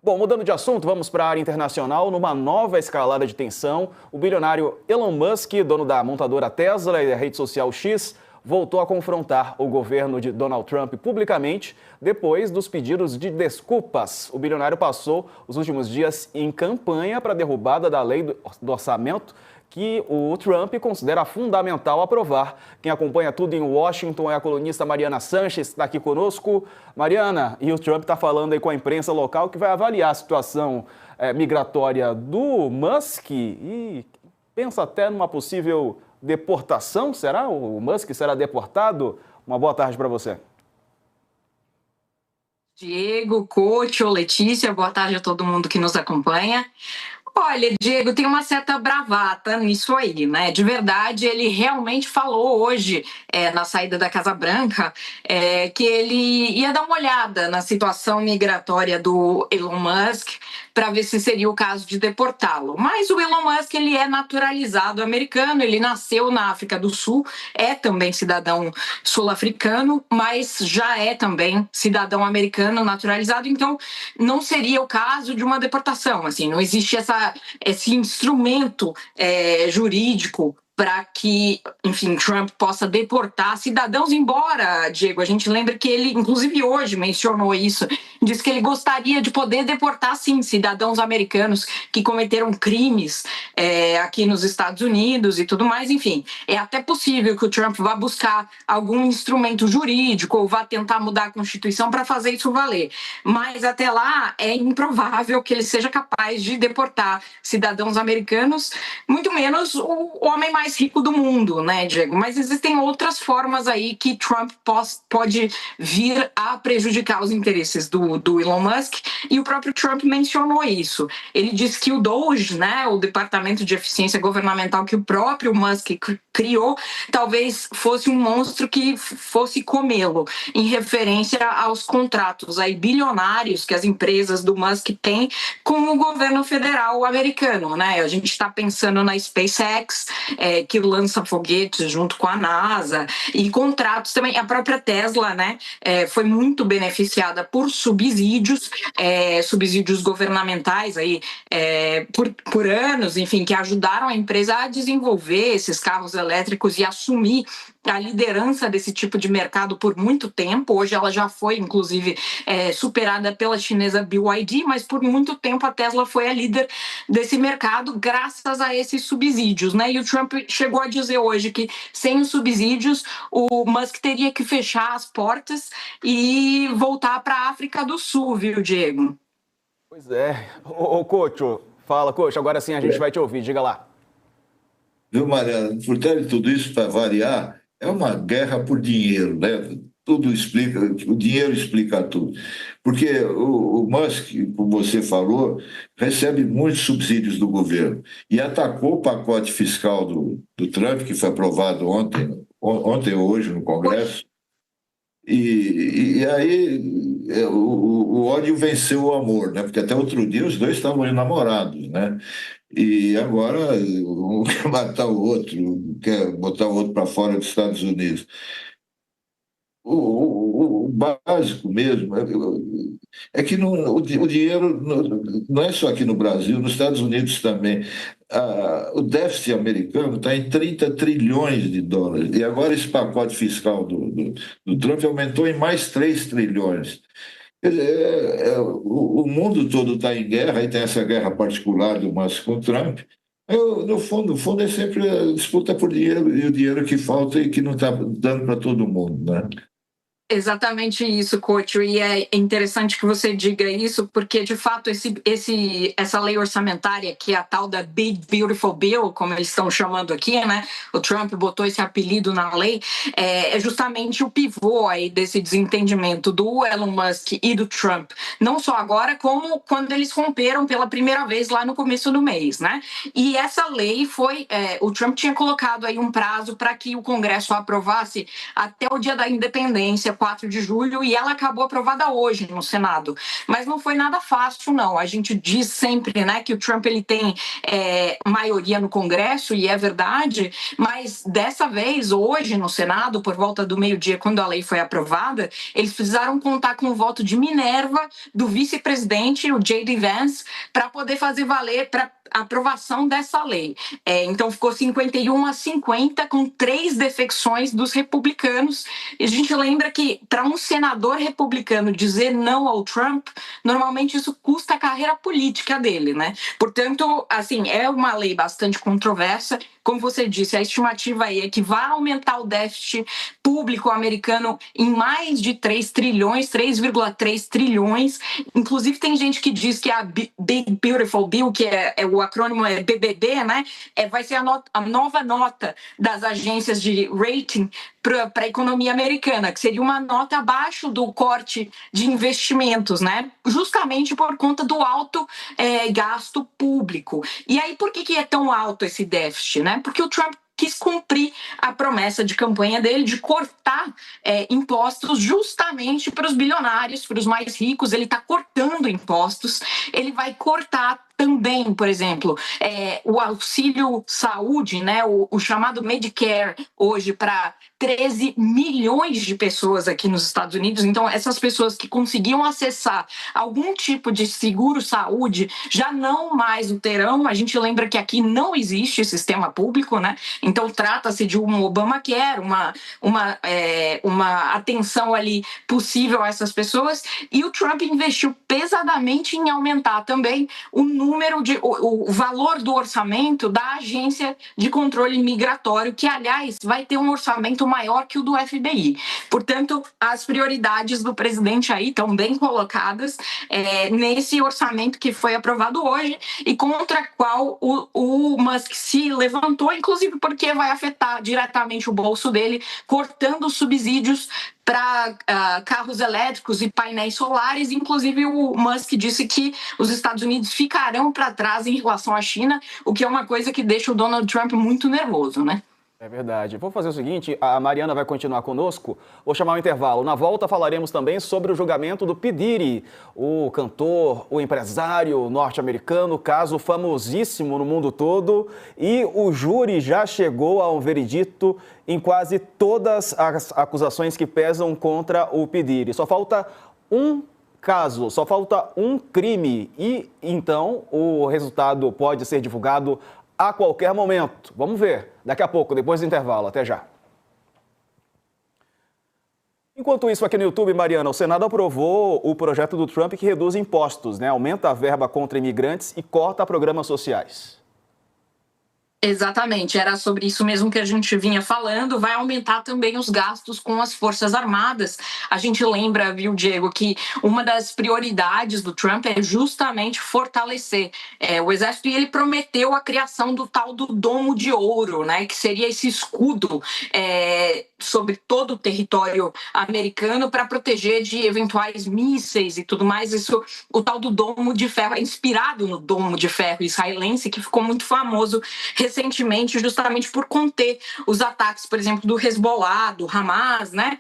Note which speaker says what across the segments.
Speaker 1: Bom, mudando de assunto, vamos para a área internacional. Numa nova escalada de tensão, o bilionário Elon Musk, dono da montadora Tesla e da rede social X, voltou a confrontar o governo de Donald Trump publicamente depois dos pedidos de desculpas. O bilionário passou os últimos dias em campanha para a derrubada da lei do orçamento que o Trump considera fundamental aprovar. Quem acompanha tudo em Washington é a colunista Mariana Sanches, que está aqui conosco. Mariana, e o Trump está falando aí com a imprensa local que vai avaliar a situação migratória do Musk e pensa até numa possível deportação. Será? O Musk será deportado? Uma boa tarde para você.
Speaker 2: Diego, Coach, Letícia, boa tarde a todo mundo que nos acompanha. Olha, Diego, tem uma certa bravata nisso aí, né? De verdade, ele realmente falou hoje, na saída da Casa Branca, que ele ia dar uma olhada na situação migratória do Elon Musk para ver se seria o caso de deportá-lo. Mas o Elon Musk, ele é naturalizado americano, ele nasceu na África do Sul, é também cidadão sul-africano, mas já é também cidadão americano naturalizado, então não seria o caso de uma deportação, assim, não existe esse instrumento jurídico para que, enfim, Trump possa deportar cidadãos, embora, Diego, a gente lembra que ele, inclusive hoje, mencionou isso, disse que ele gostaria de poder deportar, sim, cidadãos americanos que cometeram crimes aqui nos Estados Unidos e tudo mais, enfim. É até possível que o Trump vá buscar algum instrumento jurídico ou vá tentar mudar a Constituição para fazer isso valer. Mas até lá é improvável que ele seja capaz de deportar cidadãos americanos, muito menos o homem mais rico do mundo, né, Diego? Mas existem outras formas aí que Trump pode vir a prejudicar os interesses do Elon Musk, e o próprio Trump mencionou isso. Ele disse que o DOGE, né, o Departamento de Eficiência Governamental que o próprio Musk criou, talvez fosse um monstro que fosse comê-lo, em referência aos contratos aí bilionários que as empresas do Musk têm com o governo federal americano, né? A gente está pensando na SpaceX, que lança foguetes junto com a NASA, e contratos também. A própria Tesla, né, foi muito beneficiada por subsídios governamentais aí, por anos, enfim, que ajudaram a empresa a desenvolver esses carros elétricos e assumir a liderança desse tipo de mercado por muito tempo. Hoje ela já foi, inclusive, superada pela chinesa BYD, mas por muito tempo a Tesla foi a líder desse mercado graças a esses subsídios, né? E o Trump chegou a dizer hoje que sem os subsídios o Musk teria que fechar as portas e voltar para a África do Sul, viu, Diego?
Speaker 1: Pois é. Ô, Coach, fala, Coach, agora sim a gente vai te ouvir, diga lá.
Speaker 3: Viu, Mariana? Por trás de tudo isso, para variar, é uma guerra por dinheiro, né? Tudo explica, o dinheiro explica tudo. Porque o Musk, como você falou, recebe muitos subsídios do governo e atacou o pacote fiscal do Trump, que foi aprovado ontem ou hoje no Congresso. E aí o ódio venceu o amor, né? Porque até outro dia os dois estavam namorados, né? E agora um quer matar o outro, quer botar o outro para fora dos Estados Unidos. O básico mesmo é que o dinheiro não é só aqui no Brasil, nos Estados Unidos também. O déficit americano está em 30 trilhões de dólares. E agora esse pacote fiscal do Trump aumentou em mais 3 trilhões. Quer dizer, o mundo todo está em guerra, e tem essa guerra particular do Musk com o Trump. No fundo é sempre a disputa por dinheiro, e o dinheiro que falta e que não está dando para todo mundo, né?
Speaker 2: Exatamente isso, Coach, e é interessante que você diga isso, porque, de fato, essa lei orçamentária, que é a tal da Big Beautiful Bill, como eles estão chamando aqui, né? O Trump botou esse apelido na lei, é justamente o pivô aí desse desentendimento do Elon Musk e do Trump, não só agora, como quando eles romperam pela primeira vez lá no começo do mês, né? E essa lei o Trump tinha colocado aí um prazo para que o Congresso aprovasse até o dia da independência, 4 de julho, e ela acabou aprovada hoje no Senado. Mas não foi nada fácil, não. A gente diz sempre, né, que o Trump ele tem maioria no Congresso, e é verdade, mas dessa vez, hoje no Senado, por volta do meio-dia, quando a lei foi aprovada, eles precisaram contar com o voto de Minerva, do vice-presidente, o J.D. Vance, para poder fazer valer para aprovação dessa lei. Então ficou 51-50, com 3 defecções dos republicanos. E a gente lembra que para um senador republicano dizer não ao Trump, normalmente isso custa a carreira política dele, né? Portanto, assim, é uma lei bastante controversa. Como você disse, a estimativa aí é que vai aumentar o déficit público americano em mais de 3 trilhões, 3,3 trilhões. Inclusive, tem gente que diz que a Big Beautiful Bill, que o acrônimo é BBB, né? Vai ser a nova nota das agências de rating para a economia americana, que seria uma nota abaixo do corte de investimentos, né? Justamente por conta do alto gasto público. E aí, por que é tão alto esse déficit, né? Porque o Trump quis cumprir a promessa de campanha dele de cortar impostos justamente para os bilionários, para os mais ricos. Ele está cortando impostos, ele vai cortar também, por exemplo, o auxílio saúde, né, o chamado Medicare, hoje para 13 milhões de pessoas aqui nos Estados Unidos. Então, essas pessoas que conseguiam acessar algum tipo de seguro-saúde já não mais o terão. A gente lembra que aqui não existe sistema público, né? Então, trata-se de um Obamacare, uma atenção ali possível a essas pessoas. E o Trump investiu pesadamente em aumentar também o valor do orçamento da Agência de Controle Migratório, que, aliás, vai ter um orçamento maior que o do FBI. Portanto, as prioridades do presidente aí estão bem colocadas nesse orçamento que foi aprovado hoje e contra a qual o Musk se levantou, inclusive porque vai afetar diretamente o bolso dele, cortando subsídios para carros elétricos e painéis solares. Inclusive, o Musk disse que os Estados Unidos ficarão para trás em relação à China, o que é uma coisa que deixa o Donald Trump muito nervoso, né?
Speaker 1: É verdade. Vou fazer o seguinte, a Mariana vai continuar conosco, vou chamar o intervalo. Na volta falaremos também sobre o julgamento do P. Diddy, o cantor, o empresário norte-americano, caso famosíssimo no mundo todo, e o júri já chegou a um veredito em quase todas as acusações que pesam contra o P. Diddy. Só falta um caso, só falta um crime e então o resultado pode ser divulgado a qualquer momento. Vamos ver daqui a pouco, depois do intervalo. Até já. Enquanto isso, aqui no YouTube, Mariana, o Senado aprovou o projeto do Trump que reduz impostos, né? Aumenta a verba contra imigrantes e corta programas sociais.
Speaker 2: Exatamente, era sobre isso mesmo que a gente vinha falando. Vai aumentar também os gastos com as Forças Armadas. A gente lembra, viu, Diego, que uma das prioridades do Trump é justamente fortalecer o Exército, e ele prometeu a criação do tal do Domo de Ouro, né, que seria esse escudo sobre todo o território americano para proteger de eventuais mísseis e tudo mais. Isso, o tal do Domo de Ferro, é inspirado no Domo de Ferro israelense, que ficou muito famoso recentemente, justamente por conter os ataques, por exemplo, do Hezbollah, do Hamas, né?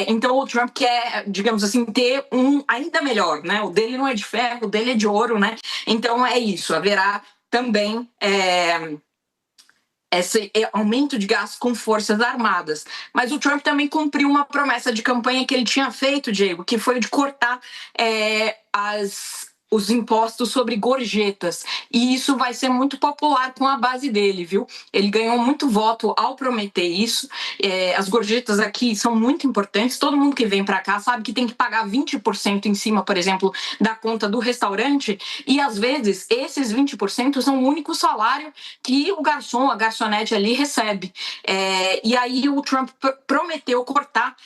Speaker 2: Então o Trump quer, digamos assim, ter um ainda melhor, né? O dele não é de ferro, o dele é de ouro, né? Então é isso, haverá também esse aumento de gastos com forças armadas. Mas o Trump também cumpriu uma promessa de campanha que ele tinha feito, Diego, que foi de cortar os impostos sobre gorjetas. E isso vai ser muito popular com a base dele, viu? Ele ganhou muito voto ao prometer isso. As gorjetas aqui são muito importantes. Todo mundo que vem para cá sabe que tem que pagar 20% em cima, por exemplo, da conta do restaurante. E, às vezes, esses 20% são o único salário que o garçom, a garçonete ali recebe. E aí o Trump prometeu cortar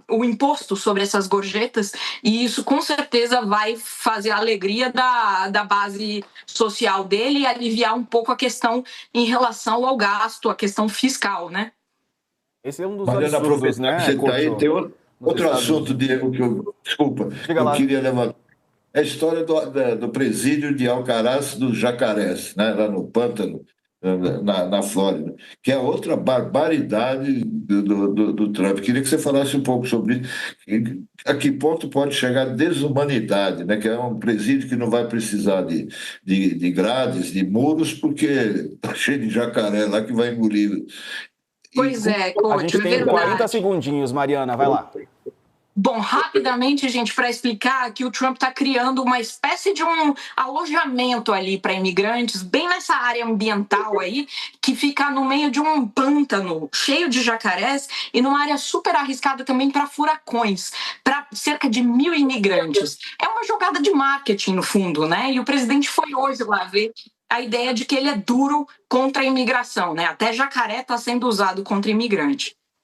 Speaker 2: o imposto sobre essas gorjetas. E isso, com certeza, vai fazer a alegria da base social dele e aliviar um pouco a questão em relação ao gasto, a questão fiscal, né?
Speaker 1: Esse é um dos
Speaker 3: Mariana,
Speaker 1: absurdos, né?
Speaker 3: Você tá aí, tem outro assunto, Diego, que desculpa, eu queria levantar. É a história do presídio de Alcaraz dos Jacarés, né, lá no Pântano. na Flórida, que é outra barbaridade do Trump. Queria que você falasse um pouco sobre isso. A que ponto pode chegar a desumanidade, né? Que é um presídio que não vai precisar de grades, de muros, porque está cheio de jacaré lá que vai engolir.
Speaker 2: Pois é,
Speaker 1: A
Speaker 2: Couto,
Speaker 1: gente
Speaker 2: é
Speaker 1: tem 40
Speaker 2: verdade.
Speaker 1: segundinhos, Mariana, vai lá.
Speaker 2: Bom, rapidamente, gente, para explicar que o Trump está criando uma espécie de um alojamento ali para imigrantes, bem nessa área ambiental aí, que fica no meio de um pântano cheio de jacarés e numa área super arriscada também para furacões, para cerca de 1.000 imigrantes. É uma jogada de marketing, no fundo, né? E o presidente foi hoje lá ver a ideia de que ele é duro contra a imigração, né? Até jacaré está sendo usado contra imigrante.